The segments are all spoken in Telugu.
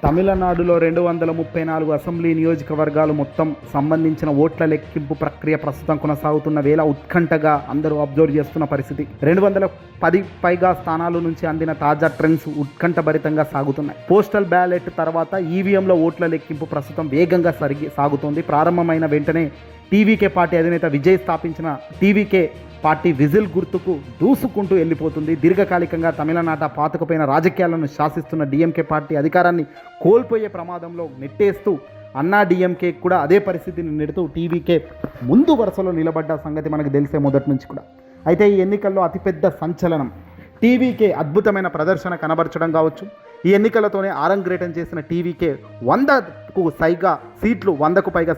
తమిళనాడులో 234 అసెంబ్లీ నియోజకవర్గాలు మొత్తం సంబంధించిన ఓట్ల లెక్కింపు ప్రక్రియ ప్రస్తుతం కొనసాగుతున్న వేళ ఉత్కంఠగా అందరూ అబ్జర్వ్ చేస్తున్న పరిస్థితి. 210 పైగా స్థానాల నుంచి అందిన తాజా ట్రెండ్స్ ఉత్కంఠభరితంగా సాగుతున్నాయి. పోస్టల్ బ్యాలెట్ తర్వాత ఈవీఎంలో ఓట్ల లెక్కింపు ప్రస్తుతం వేగంగా సాగుతోంది. ప్రారంభమైన వెంటనే టీవీకే పార్టీ అధినేత విజయ్ స్థాపించిన టీవీకే పార్టీ విజిల్ గుర్తుకు దూసుకుంటూ వెళ్ళిపోతుంది. దీర్ఘకాలికంగా తమిళనాట పాతుకుపోయిన రాజకీయాలను శాసిస్తున్న డిఎంకే పార్టీ అధికారాన్ని కోల్పోయే ప్రమాదంలో నెట్టేస్తూ అన్నా డిఎంకే కూడా అదే పరిస్థితిని నెడుతూ టీవీకే ముందు వరుసలో నిలబడ్డ సంగతి మనకు తెలిసే మొదటి నుంచి కూడా. అయితే ఈ ఎన్నికల్లో అతిపెద్ద సంచలనం టీవీకే అద్భుతమైన ప్రదర్శన కనబరచడం కావచ్చు. ఈ ఎన్నికలతోనే ఆరంగేటం చేసిన టీవీకే 100కు పైగా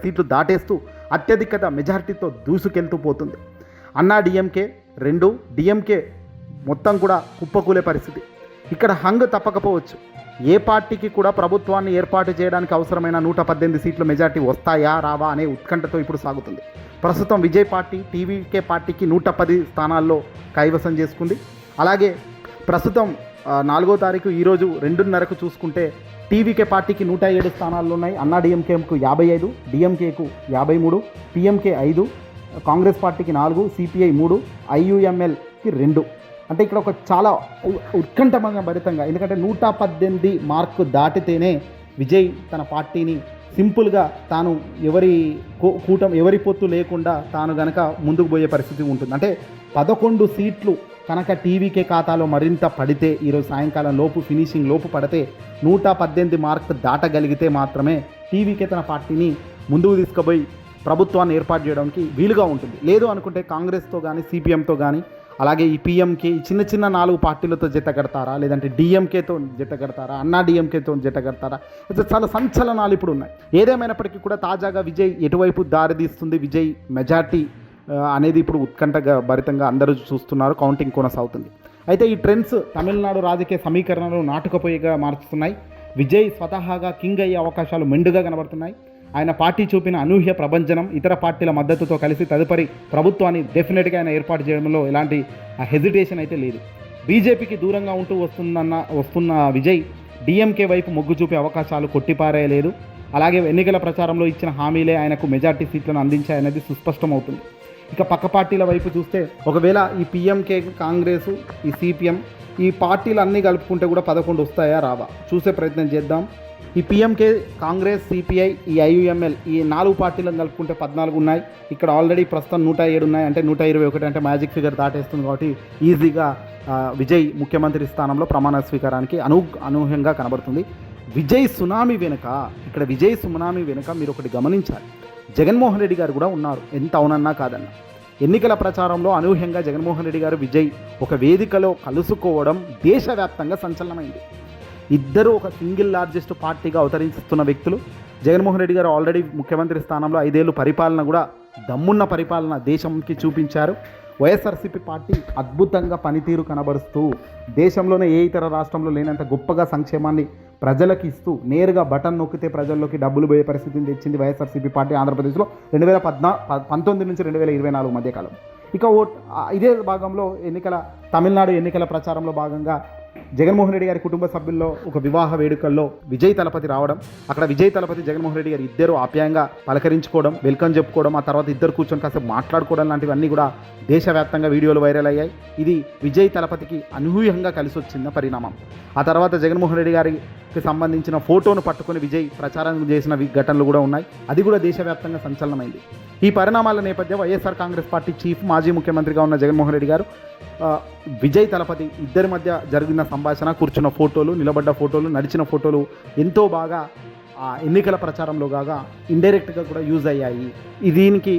సీట్లు దాటేస్తూ అత్యధికత మెజారిటీతో దూసుకెళ్తూ పోతుంది. అన్నా డిఎంకే 2, డిఎంకే మొత్తం కూడా కుప్పకూలే పరిస్థితి. ఇక్కడ హంగ్ తప్పకపోవచ్చు. ఏ పార్టీకి కూడా ప్రభుత్వాన్ని ఏర్పాటు చేయడానికి అవసరమైన 118 సీట్ల మెజారిటీ వస్తాయా రావా అనే ఉత్కంఠతో ఇప్పుడు సాగుతుంది. ప్రస్తుతం విజయ్ పార్టీ టీవీకే పార్టీకి 110 స్థానాల్లో కైవసం చేసుకుంది. అలాగే ప్రస్తుతం 4వ తారీఖు ఈరోజు 2:30కు చూసుకుంటే టీవీకే పార్టీకి 107 స్థానాలు ఉన్నాయి. అన్నా డిఎంకేకు 55, డిఎంకేకు 53, పిఎంకే 5, కాంగ్రెస్ పార్టీకి 4, సిపిఐ 3, ఐయుఎంఎల్కి 2. అంటే ఇక్కడ ఒక చాలా ఉత్కంఠభరితంగా, ఎందుకంటే 118 మార్కు దాటితేనే విజయ్ తన పార్టీని సింపుల్గా తాను ఎవరి పొత్తు లేకుండా తాను గనక ముందుకు పోయే పరిస్థితి ఉంటుంది. అంటే 11 సీట్లు కనుక టీవీకే ఖాతాలో మరింత పడితే, ఈరోజు సాయంకాలం లోపు ఫినిషింగ్ లోపు పడితే 118 మార్కు దాటగలిగితే మాత్రమే టీవీకే తన పార్టీని ముందుకు తీసుకుపోయి ప్రభుత్వాన్ని ఏర్పాటు చేయడానికి వీలుగా ఉంటుంది. లేదు అనుకుంటే కాంగ్రెస్తో కానీ సిపిఎంతో కానీ అలాగే ఈ పిఎంకే చిన్న 4 పార్టీలతో జత కడతారా, లేదంటే డిఎంకేతో జత కడతారా, అన్నా డిఎంకేతో జత కడతారా, చాలా సంచలనాలు ఇప్పుడు ఉన్నాయి. ఏదేమైనప్పటికీ కూడా తాజాగా విజయ్ ఎటువైపు దారితీస్తుంది, విజయ్ మెజార్టీ అనేది ఇప్పుడు ఉత్కంఠగా భరితంగా అందరూ చూస్తున్నారు. కౌంటింగ్ కొనసాగుతుంది. అయితే ఈ ట్రెండ్స్ తమిళనాడు రాజకీయ సమీకరణలు నాటుకపోయేగా మార్చుతున్నాయి. విజయ్ స్వతహాగా కింగ్ అయ్యే అవకాశాలు మెండుగా కనబడుతున్నాయి. ఆయన పార్టీ చూపిన అనూహ్య ప్రభంజనం, ఇతర పార్టీల మద్దతుతో కలిసి తదుపరి ప్రభుత్వాన్ని డెఫినెట్గా ఆయన ఏర్పాటు చేయడంలో ఎలాంటి హెజిటేషన్ అయితే లేదు. బీజేపీకి దూరంగా ఉంటూ వస్తున్న విజయ్ డిఎంకే వైపు మొగ్గు చూపే అవకాశాలు కొట్టిపారేయలేదు. అలాగే ఎన్నికల ప్రచారంలో ఇచ్చిన హామీలే ఆయనకు మెజార్టీ సీట్లను అందించాయనేది సుస్పష్టమవుతుంది. ఇక పక్క పార్టీల వైపు చూస్తే ఒకవేళ ఈ పిఎంకే, కాంగ్రెస్, ఈ సిపిఎం ఈ పార్టీలు అన్నీ కలుపుకుంటే కూడా 11 వస్తాయా రావా చూసే ప్రయత్నం చేద్దాం. ఈ పిఎంకే, కాంగ్రెస్, సిపిఐ, ఈ ఐయుఎంఎల్ ఈ 4 పార్టీలను కలుపుకుంటే 14 ఉన్నాయి. ఇక్కడ ఆల్రెడీ ప్రస్తుతం 107 ఉన్నాయి. అంటే 121 అంటే మ్యాజిక్ ఫిగర్ దాటేస్తుంది. కాబట్టి ఈజీగా విజయ్ ముఖ్యమంత్రి స్థానంలో ప్రమాణ స్వీకారానికి అనూహ్యంగా కనబడుతుంది. విజయ్ సునామీ వెనుక మీరు ఒకటి గమనించాలి. జగన్మోహన్ రెడ్డి గారు కూడా ఉన్నారు. ఎంత అవునన్నా కాదన్నా ఎన్నికల ప్రచారంలో అనూహ్యంగా జగన్మోహన్ రెడ్డి గారు విజయ్ ఒక వేదికలో కలుసుకోవడం దేశవ్యాప్తంగా సంచలనమైంది. ఇద్దరు ఒక సింగిల్ లార్జెస్ట్ పార్టీగా అవతరిస్తున్న వ్యక్తులు. జగన్మోహన్ రెడ్డి గారు ఆల్రెడీ ముఖ్యమంత్రి స్థానంలో 5 ఏళ్ళు పరిపాలన కూడా దమ్మున్న పరిపాలన దేశంకి చూపించారు. వైఎస్ఆర్సీపీ పార్టీ అద్భుతంగా పనితీరు కనబరుస్తూ దేశంలోనే ఏ ఇతర రాష్ట్రంలో లేనంత గొప్పగా సంక్షేమాన్ని ప్రజలకు ఇస్తూ నేరుగా బటన్ నొక్కితే ప్రజల్లోకి డబ్బులు పోయే పరిస్థితిని తెచ్చింది వైఎస్ఆర్సీపీ పార్టీ ఆంధ్రప్రదేశ్లో 2019 నుంచి 2024 మధ్యకాలం. ఇక ఇదే భాగంలో తమిళనాడు ఎన్నికల ప్రచారంలో భాగంగా జగన్మోహన్ రెడ్డి గారి కుటుంబ సభ్యుల్లో ఒక వివాహ వేడుకల్లో విజయ్ తలపతి రావడం, అక్కడ విజయ్ తలపతి జగన్మోహన్ రెడ్డి గారు ఇద్దరు ఆప్యాయంగా పలకరించుకోవడం, వెల్కమ్ చెప్పుకోవడం, ఆ తర్వాత ఇద్దరు కూర్చొని కాసేపు మాట్లాడుకోవడం లాంటివన్నీ కూడా దేశవ్యాప్తంగా వీడియోలు వైరల్ అయ్యాయి. ఇది విజయ్ తలపతికి అనూహ్యంగా కలిసి వచ్చిన పరిణామం. ఆ తర్వాత జగన్మోహన్ రెడ్డి గారికి సంబంధించిన ఫోటోను పట్టుకొని విజయ్ ప్రచారం చేసిన ఘటనలు కూడా ఉన్నాయి. అది కూడా దేశవ్యాప్తంగా సంచలనమైంది. ఈ పరిణామాల నేపథ్యం వైఎస్ఆర్ కాంగ్రెస్ పార్టీ చీఫ్, మాజీ ముఖ్యమంత్రిగా ఉన్న జగన్మోహన్ రెడ్డి గారు విజయ్ తలపతి ఇద్దరి మధ్య జరిగిన సంభాషణ, కూర్చున్న ఫోటోలు, నిలబడ్డ ఫోటోలు, నడిచిన ఫోటోలు ఎంతో బాగా ఎన్నికల ప్రచారంలో కాగా ఇండైరెక్ట్గా కూడా యూజ్ అయ్యాయి. దీనికి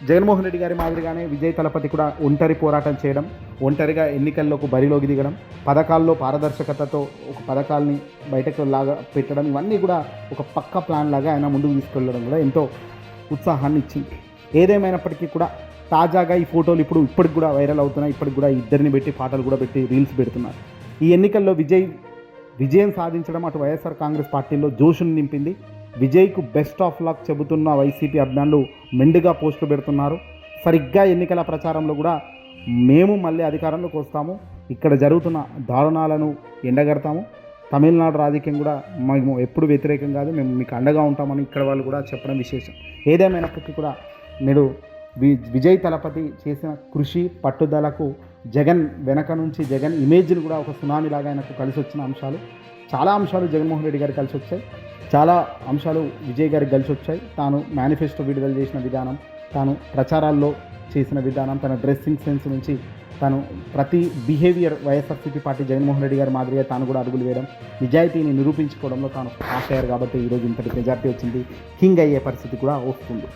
జగన్మోహన్ రెడ్డి గారి మాదిరిగానే విజయ్ తలపతి కూడా ఒంటరి పోరాటం చేయడం, ఒంటరిగా ఎన్నికల్లోకి బరిలోకి దిగడం, పథకాల్లో పారదర్శకతతో ఒక పథకాల్ని బయటకు లాగా పెట్టడం, ఇవన్నీ కూడా ఒక పక్క ప్లాన్ లాగా ఆయన ముందుకు తీసుకెళ్ళడం కూడా ఎంతో ఉత్సాహాన్ని ఇచ్చింది. ఏదేమైనప్పటికీ కూడా తాజాగా ఈ ఫోటోలు ఇప్పటికి కూడా వైరల్ అవుతున్నాయి. ఇప్పటికి కూడా ఇద్దరిని పెట్టి పాటలు కూడా పెట్టి రీల్స్ పెడుతున్నారు. ఈ ఎన్నికల్లో విజయం సాధించడం అటు వైఎస్ఆర్ కాంగ్రెస్ పార్టీలో జోషును నింపింది. విజయ్కు బెస్ట్ ఆఫ్ లక్ చెబుతున్న వైసీపీ అభిమానులు మెండుగా పోస్టులు పెడుతున్నారు. సరిగ్గా ఎన్నికల ప్రచారంలో కూడా మేము మళ్ళీ అధికారంలోకి వస్తాము, ఇక్కడ జరుగుతున్న దారుణాలను ఎండగడతాము, తమిళనాడు రాజకీయం కూడా మేము ఎప్పుడు వ్యతిరేకం కాదు, మేము మీకు అండగా ఉంటామని ఇక్కడ వాళ్ళు కూడా చెప్పడం విశేషం. ఏదేమైనప్పటికీ కూడా నేడు విజయ్ తలపతి చేసిన కృషి పట్టుదలకు జగన్ వెనక నుంచి జగన్ ఇమేజ్ని కూడా ఒక సునామీ లాగా ఆయనకు కలిసి వచ్చిన అంశాలు, చాలా అంశాలు జగన్మోహన్ రెడ్డి గారికి కలిసి వచ్చాయి, చాలా అంశాలు విజయ్ గారికి కలిసి వచ్చాయి. తాను మేనిఫెస్టో విడుదల చేసిన విధానం, తాను ప్రచారాల్లో చేసిన విధానం, తన డ్రెస్సింగ్ సెన్స్ నుంచి తాను ప్రతి బిహేవియర్ వైఎస్ఆర్సీపీ పార్టీ జగన్మోహన్ రెడ్డి గారి మాదిరిగా తాను కూడా అడుగులు వేయడం, నిజాయితీని నిరూపించుకోవడంలో తాను పాస్ అయ్యారు కాబట్టి ఈరోజు ఇంతటి మెజార్టీ వచ్చింది, కింగ్ అయ్యే పరిస్థితి కూడా వస్తుంది.